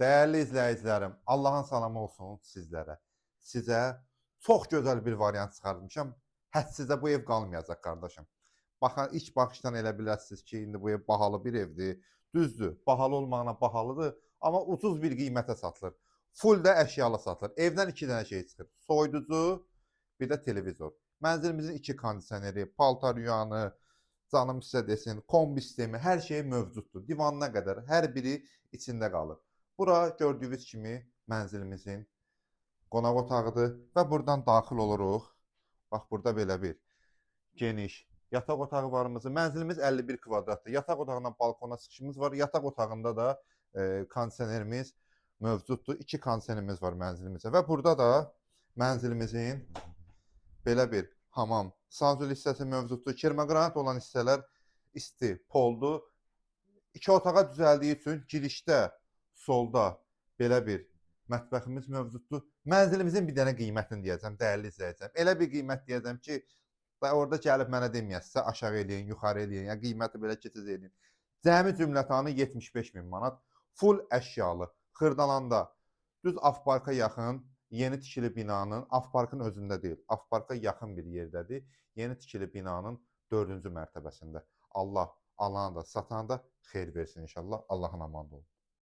Değerli izləyicilərim, Allahın salamı olsun sizlərə. Sizə çox gözəl bir variant çıxartmışam. Hədsizdə bu ev qalmayacaq qardaşım. Baxın, ilk baxışdan elə bilərsiniz ki, indi bu ev bahalı bir evdir. Düzdür, bahalı olmağına bahalıdır, amma ucuz bir qiymətə satılır. Full də əşyalı satılır. Evdən 2 dənə şey çıxır. Soyuducu, bir də televizor. Mənzilimizin 2 kondisioneri, paltar yuyanı, canım sizə desin, kombi sistemi, hər şey mövcuddur. Divanına qədər hər biri içində qalır. Bura gördüyünüz kimi mənzilimizin qonaq otağıdır və buradan daxil oluruq. Bax, burada belə bir geniş yataq otağı varımızı. Mənzilimiz 51 kvadratdır. Yataq otağından balkona çıxışımız var. Yataq otağında da kondisionerimiz mövcuddur. 2 kondisionerimiz var mənzilimizdə və burada da mənzilimizin belə bir hamam, sanzul hissəsi mövcuddur. Kermoqranit olan hissələr isti, poldur. 2 otağa düzəldiyi üçün girişdə solda belə bir mətbəximiz mövcuddur. Mənzilimizin bir dənə qiymətini deyəcəm, dəyərli izləyicilər. Elə bir qiymət deyəcəm ki, orada gəlib mənə deməyəsizsə, aşağı eləyin, yuxarı eləyin, ya qiyməti belə keçiz eləyin. Cəmi cümlətanı 75.000 manat. Full əşyalı. Xırdalanda, düz Afparka yaxın, yeni tikili binanın, Afparkın özündə deyil, Afparka yaxın bir yerdədir. Yeni tikili binanın 4-cü mərtəbəsində. Allah alana da, satana da xeyir versin inşallah. Allahın amanı olun.